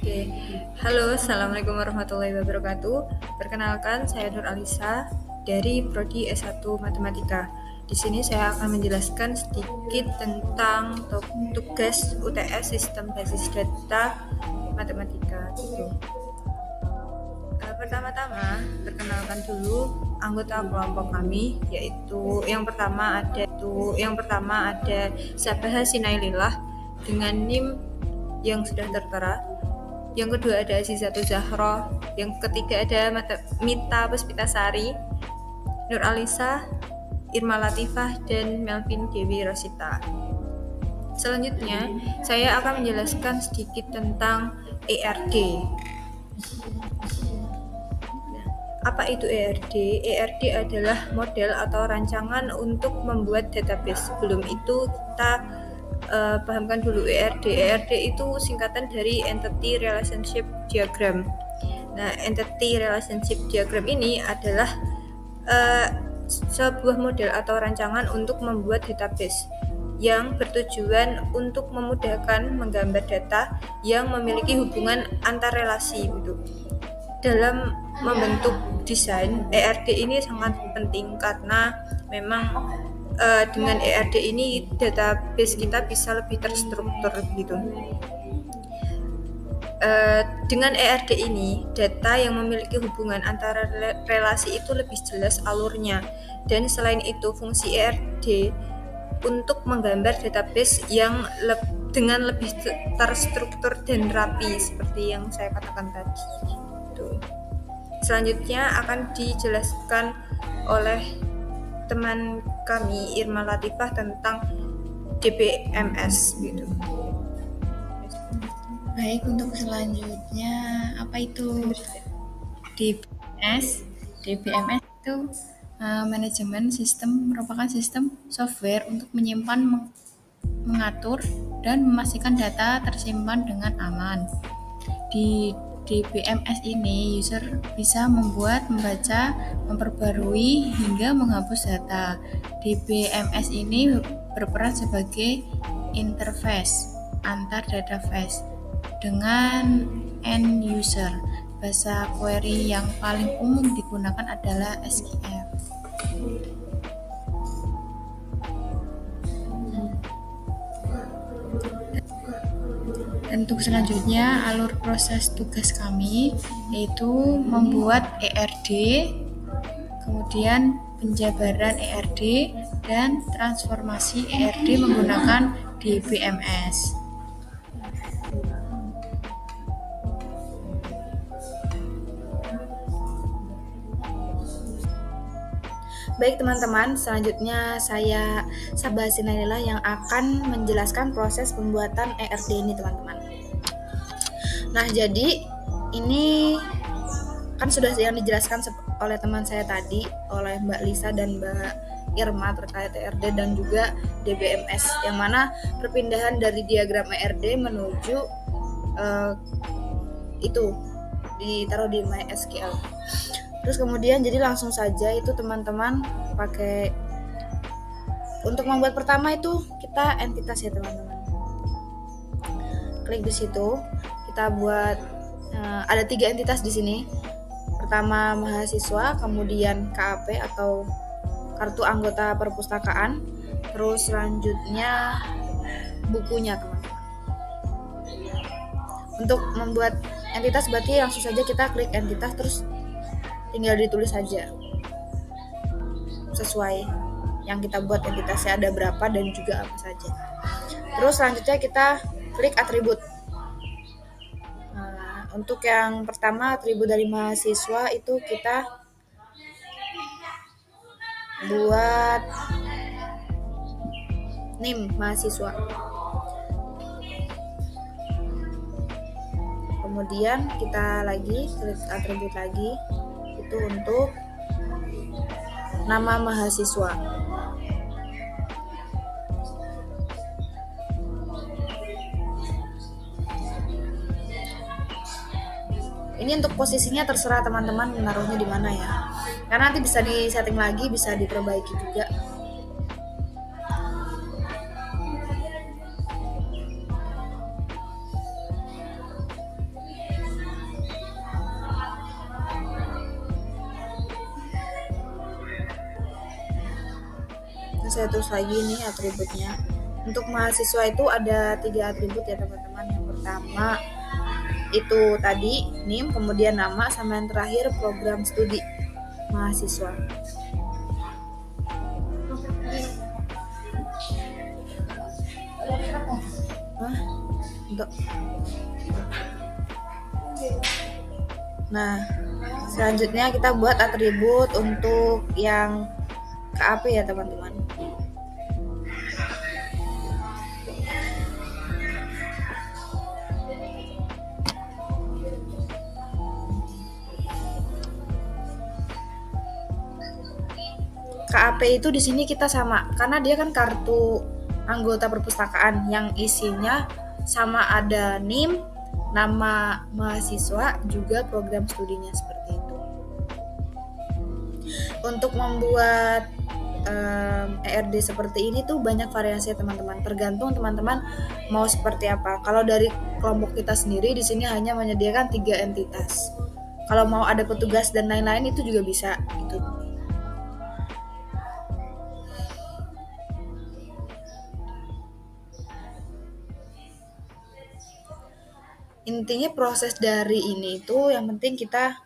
Oke, halo, assalamualaikum warahmatullahi wabarakatuh. Perkenalkan, saya Nur Alisa dari Prodi S1 Matematika. Di sini saya akan menjelaskan sedikit tentang tugas UTS Sistem Basis Data Matematika. Gitu. Pertama-tama, perkenalkan dulu anggota kelompok kami, yaitu yang pertama ada Sabaha Sinailillah dengan NIM yang sudah tertera. Yang kedua ada Azizatul Zahra, yang ketiga ada Mita Puspitasari, Nur Alisa, Irma Latifah, dan Melvin Dewi Rosita. Selanjutnya, saya akan menjelaskan sedikit tentang ERD. Apa itu ERD? ERD adalah model atau rancangan untuk membuat database. Sebelum itu kita pahamkan dulu ERD. ERD itu singkatan dari Entity Relationship Diagram. Nah, Entity Relationship Diagram ini adalah sebuah model atau rancangan untuk membuat database yang bertujuan untuk memudahkan menggambar data yang memiliki hubungan antar relasi gitu. Dalam membentuk desain, ERD ini sangat penting karena memang dengan ERD ini database kita bisa lebih terstruktur gitu. Dengan ERD ini, data yang memiliki hubungan antara relasi itu lebih jelas alurnya. Dan selain itu, fungsi ERD untuk menggambar database yang dengan lebih terstruktur dan rapi seperti yang saya katakan tadi. Gitu. Selanjutnya akan dijelaskan oleh teman kami Irma Latifah tentang DBMS gitu. Baik, untuk selanjutnya apa itu DBMS? DBMS itu manajemen sistem, merupakan sistem software untuk menyimpan, mengatur, dan memastikan data tersimpan dengan aman. Di DBMS ini, user bisa membuat, membaca, memperbarui, hingga menghapus data. DBMS ini berperan sebagai interface antar database dengan end user. Bahasa query yang paling umum digunakan adalah SQL. Dan untuk selanjutnya, alur proses tugas kami yaitu membuat ERD, kemudian penjabaran ERD, dan transformasi ERD menggunakan DBMS. Baik teman-teman, selanjutnya saya Sabaha Sinailillah yang akan menjelaskan proses pembuatan ERD ini teman-teman. Nah, jadi ini kan sudah yang dijelaskan oleh teman saya tadi, oleh Mbak Lisa dan Mbak Irma terkait ERD dan juga DBMS, yang mana perpindahan dari diagram ERD menuju itu ditaruh di MySQL. Terus kemudian jadi langsung saja itu teman-teman pakai untuk membuat pertama itu kita entitas ya teman-teman. Klik di situ, kita buat ada 3 entitas di sini. Pertama mahasiswa, kemudian KAP atau kartu anggota perpustakaan, terus selanjutnya bukunya teman-teman. Untuk membuat entitas berarti langsung saja kita klik entitas terus tinggal ditulis saja sesuai yang kita buat entitasnya ada berapa dan juga apa saja. Terus selanjutnya kita klik atribut. Nah, untuk yang pertama atribut dari mahasiswa itu kita buat NIM mahasiswa. Kemudian kita lagi klik atribut lagi, itu untuk nama mahasiswa. Ini untuk posisinya terserah teman-teman menaruhnya di mana ya. Karena nanti bisa disetting lagi, bisa diperbaiki juga. saya tulis lagi nih atributnya. Untuk mahasiswa itu ada 3 atribut ya teman-teman. Yang pertama itu tadi NIM, kemudian nama, sama yang terakhir program studi mahasiswa. Nah, selanjutnya kita buat atribut untuk yang KAP ya teman-teman. KAP itu di sini kita sama, karena dia kan kartu anggota perpustakaan yang isinya sama, ada NIM, nama mahasiswa, juga program studinya seperti itu. Untuk membuat ERD seperti ini tuh banyak variasi ya teman-teman, tergantung teman-teman mau seperti apa. Kalau dari kelompok kita sendiri di sini hanya menyediakan 3 entitas. Kalau mau ada petugas dan lain-lain itu juga bisa gitu. Intinya proses dari ini itu yang penting kita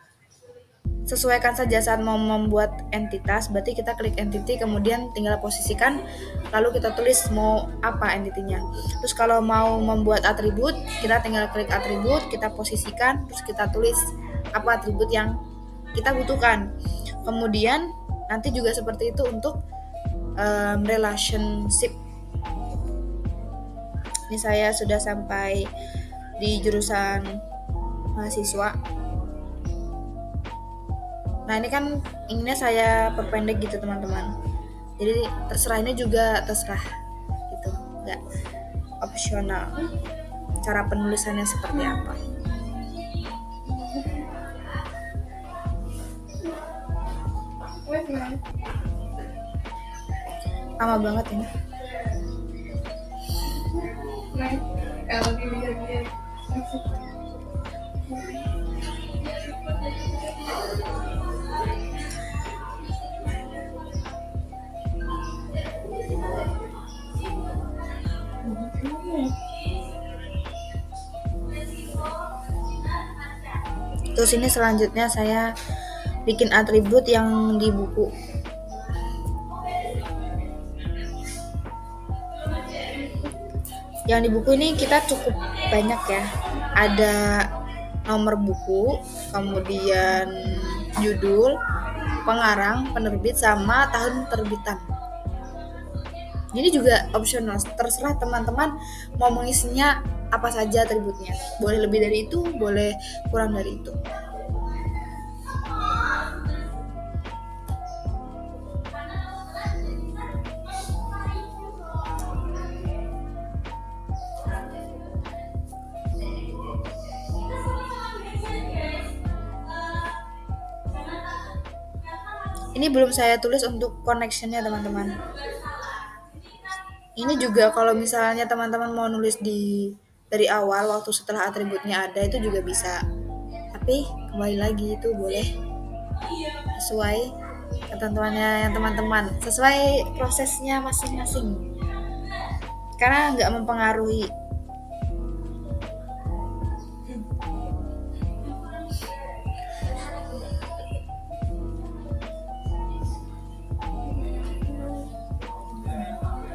sesuaikan saja saat mau membuat entitas. Berarti kita klik entity, kemudian tinggal posisikan, lalu kita tulis mau apa entitinya. Terus kalau mau membuat atribut, kita tinggal klik atribut, kita posisikan, terus kita tulis apa atribut yang kita butuhkan. Kemudian nanti juga seperti itu untuk relationship. Ini saya sudah sampai di jurusan mahasiswa. Nah ini kan inginnya saya perpendek gitu teman-teman. Jadi terserah, ini juga terserah gitu, nggak opsional cara penulisannya seperti apa. Lama banget ini. Terus ini selanjutnya saya bikin atribut yang di buku. Yang di buku ini kita cukup banyak ya. Ada nomor buku, kemudian judul, pengarang, penerbit, sama tahun terbitan. Ini juga opsional, terserah teman-teman mau mengisinya apa saja atributnya. Boleh lebih dari itu, boleh kurang dari itu. Ini belum saya tulis untuk connectionnya teman-teman. Ini juga kalau misalnya teman-teman mau nulis dari awal waktu setelah atributnya ada itu juga bisa. Tapi kembali lagi itu boleh sesuai ketentuannya yang teman-teman, sesuai prosesnya masing-masing. Karena nggak mempengaruhi.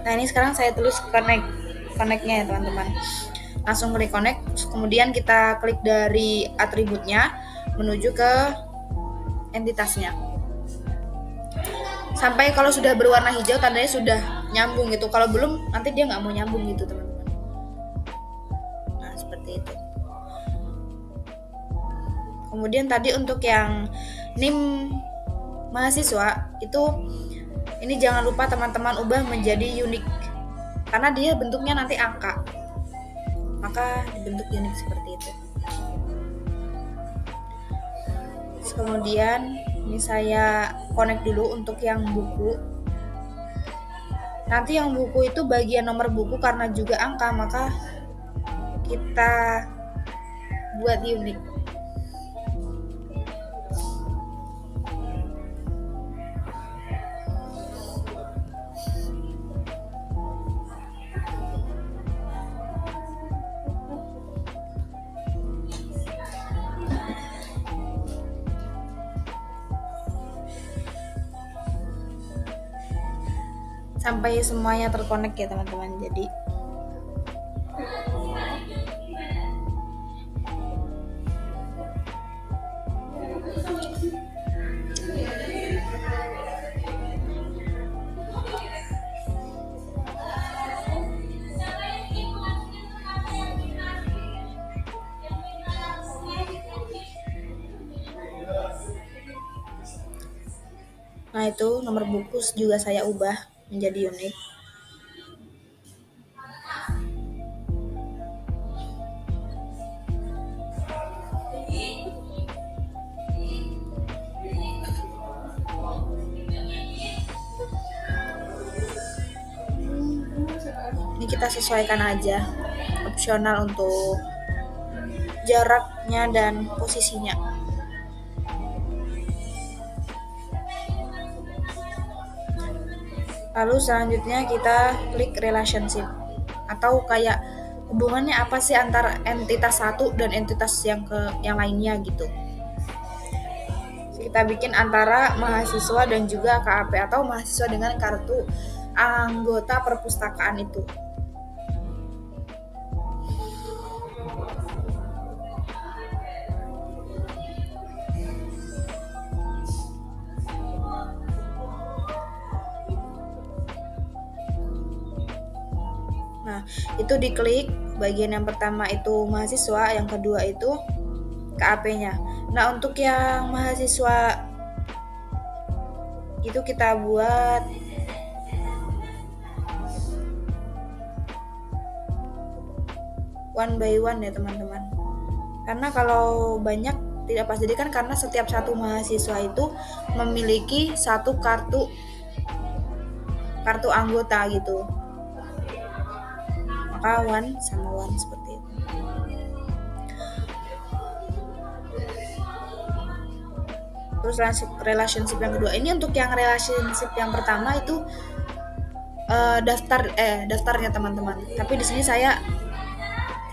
Nah ini sekarang saya tulis connect-nya ya teman-teman. Langsung klik connect, kemudian kita klik dari atributnya menuju ke entitasnya. Sampai kalau sudah berwarna hijau tandanya sudah nyambung gitu. Kalau belum nanti dia nggak mau nyambung gitu teman-teman. Nah seperti itu. Kemudian tadi untuk yang NIM mahasiswa itu, ini jangan lupa teman-teman ubah menjadi unik, karena dia bentuknya nanti angka, maka dibentuk unik seperti itu. Kemudian ini saya connect dulu untuk yang buku. Nanti yang buku itu bagian nomor buku karena juga angka, maka kita buat unik. sampai semuanya terkonek ya teman-teman. Jadi nah itu nomor buku juga saya ubah menjadi unik. Ini kita sesuaikan aja, opsional untuk jaraknya dan posisinya. Lalu selanjutnya kita klik relationship, atau kayak hubungannya apa sih antara entitas satu dan entitas yang lainnya gitu. Kita bikin antara mahasiswa dan juga KAP, atau mahasiswa dengan kartu anggota perpustakaan itu. Nah, itu diklik bagian yang pertama itu mahasiswa, yang kedua itu KAP-nya. Nah, untuk yang mahasiswa itu kita buat one by one ya teman-teman. Karena kalau banyak tidak pas, jadi kan karena setiap satu mahasiswa itu memiliki satu kartu anggota gitu. Maka one sama one seperti itu. Terus relationship yang kedua, ini untuk yang relationship yang pertama itu daftarnya teman-teman. Tapi di sini saya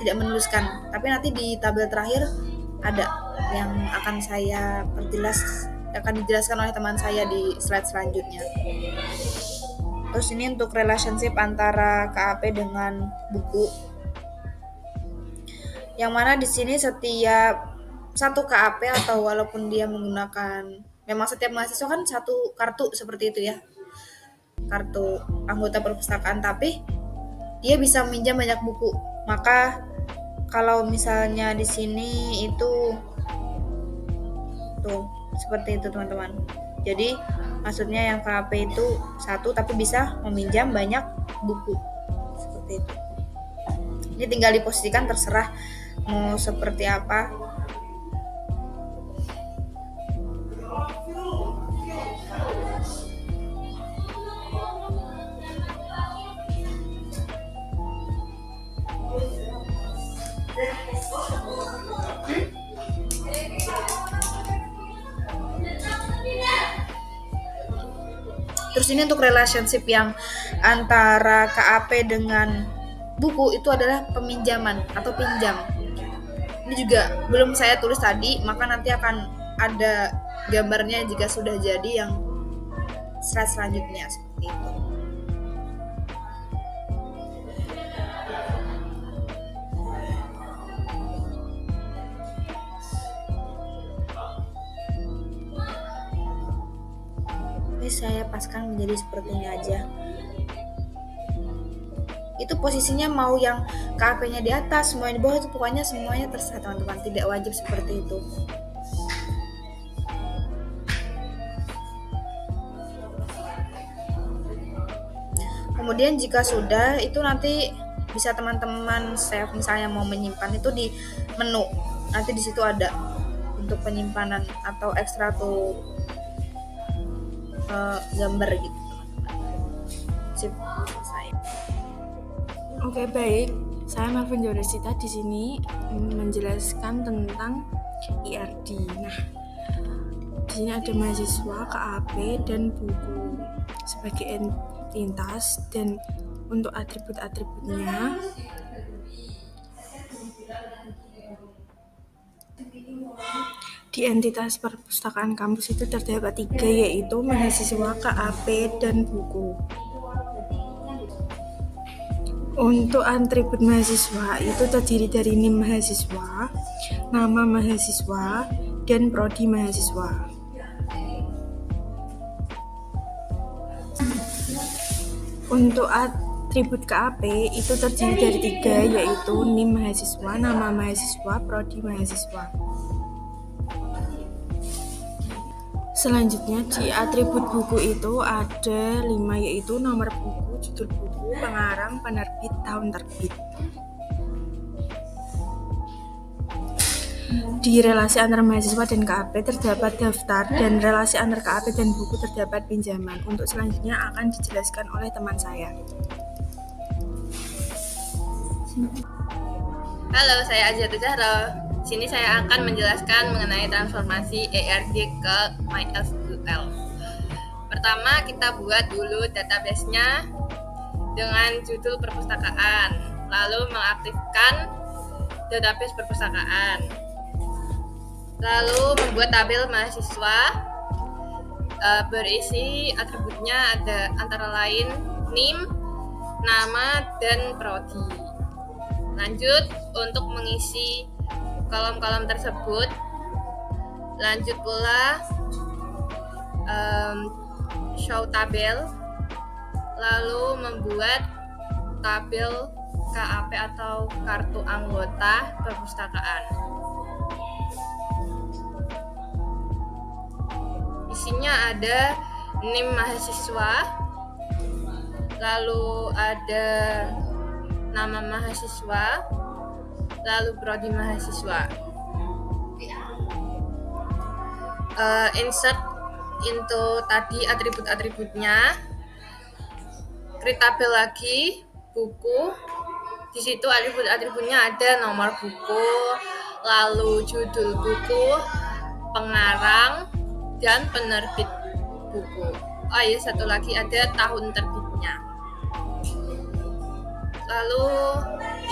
tidak menuliskan, tapi nanti di tabel terakhir ada yang akan saya perjelas, akan dijelaskan oleh teman saya di slide selanjutnya. Terus ini untuk relationship antara KAP dengan buku, yang mana di sini setiap satu KAP, atau walaupun dia menggunakan, memang setiap mahasiswa kan satu kartu seperti itu ya, kartu anggota perpustakaan, tapi dia bisa meminjam banyak buku. Maka kalau misalnya di sini itu tuh seperti itu teman-teman. Jadi maksudnya yang KAP itu satu tapi bisa meminjam banyak buku seperti itu. Ini tinggal diposisikan, terserah mau seperti apa. Terus ini untuk relationship yang antara KAP dengan buku itu adalah peminjaman atau pinjam. Ini juga belum saya tulis tadi, maka nanti akan ada gambarnya jika sudah jadi yang slide selanjutnya seperti itu. Ini saya paskan menjadi seperti ini aja. Itu posisinya mau yang KAP-nya di atas, semuanya di bawah, itu pokoknya semuanya terserah teman-teman, tidak wajib seperti itu. Kemudian jika sudah, itu nanti bisa teman-teman save, misalnya mau menyimpan itu di menu. Nanti di situ ada untuk penyimpanan atau ekstra tuh gambar gitu. Sip, saya. Oke, baik. Saya Marvin Joresita di sini menjelaskan tentang IRD. Nah, di sini ada mahasiswa, KAP, dan buku sebagai entitas, dan untuk atribut-atributnya di entitas perpustakaan kampus itu terdapat 3, yaitu mahasiswa, KAP, dan buku. Untuk atribut mahasiswa itu terdiri dari NIM mahasiswa, nama mahasiswa, dan prodi mahasiswa. Untuk atribut KAP itu terdiri dari 3, yaitu NIM mahasiswa, nama mahasiswa, prodi mahasiswa. Selanjutnya di atribut buku itu ada 5, yaitu nomor buku, judul buku, pengarang, penerbit, tahun terbit. Di relasi antara mahasiswa dan KAP terdapat daftar, dan relasi antara KAP dan buku terdapat pinjaman. Untuk selanjutnya akan dijelaskan oleh teman saya. Halo, saya Azia Tujahro. Sini saya akan menjelaskan mengenai transformasi ERD ke MySQL. Pertama, kita buat dulu database-nya dengan judul perpustakaan, lalu mengaktifkan database perpustakaan, lalu membuat tabel mahasiswa berisi atributnya ada antara lain NIM, nama, dan prodi. Lanjut, untuk mengisi kolom-kolom tersebut, lanjut pula show tabel, lalu membuat tabel KAP atau kartu anggota perpustakaan. Isinya ada NIM mahasiswa, lalu ada nama mahasiswa, lalu prodi mahasiswa. Insert into tadi atribut-atributnya, create tabel lagi, buku. Di situ atribut-atributnya ada nomor buku, lalu judul buku, pengarang, dan penerbit buku. Oh iya, satu lagi ada tahun terbitnya. Lalu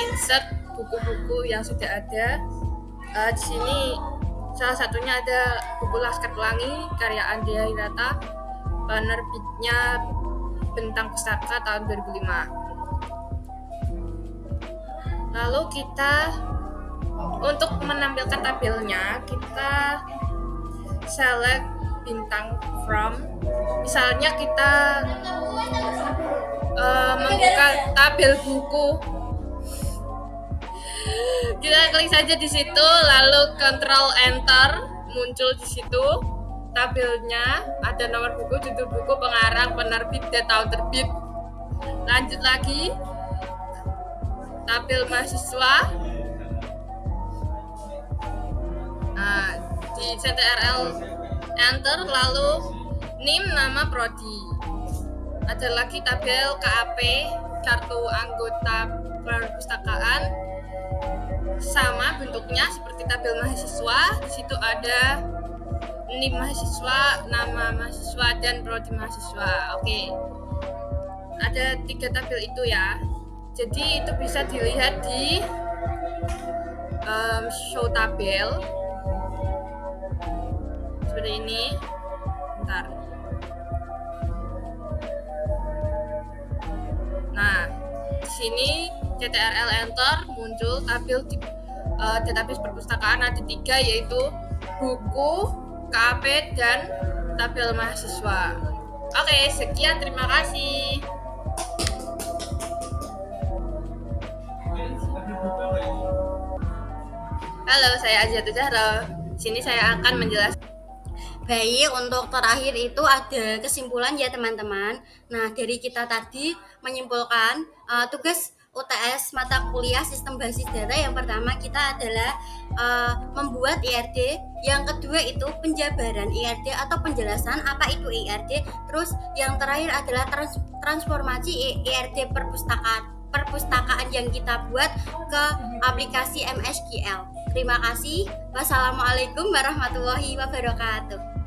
insert buku-buku yang sudah ada. Di sini salah satunya ada buku Laskar Pelangi karya Andrea Hirata, penerbitnya Bentang Pustaka tahun 2005. Lalu kita untuk menampilkan tabelnya, kita select bintang from. Misalnya kita membuka tabel buku, kita klik saja di situ, lalu Ctrl Enter, muncul di situ tabelnya, ada nomor buku, judul buku, pengarang, penerbit, dan tahun terbit. Lanjut lagi, tabel mahasiswa. Nah, di Ctrl Enter, lalu NIM, nama, prodi. Ada lagi tabel KAP, kartu anggota perpustakaan, sama bentuknya seperti tabel mahasiswa. Di situ ada NIM mahasiswa, nama mahasiswa, dan prodi mahasiswa. Oke, ada 3 tabel itu ya. Jadi itu bisa dilihat di show tabel seperti ini. Bentar. Nah, di sini Ctrl Enter, muncul tabel di database perpustakaan, ada 3, yaitu buku, KAP, dan tabel mahasiswa. Oke, sekian, terima kasih. Halo, saya Azia Tujahro. Sini saya akan menjelaskan. Baik, untuk terakhir itu ada kesimpulan ya teman-teman. Nah, dari kita tadi menyimpulkan tugas UTS mata kuliah sistem basis data yang pertama kita adalah membuat IRD, yang kedua itu penjabaran IRD atau penjelasan apa itu IRD, terus yang terakhir adalah transformasi IRD perpustakaan yang kita buat ke aplikasi MySQL. Terima kasih. Wassalamualaikum warahmatullahi wabarakatuh.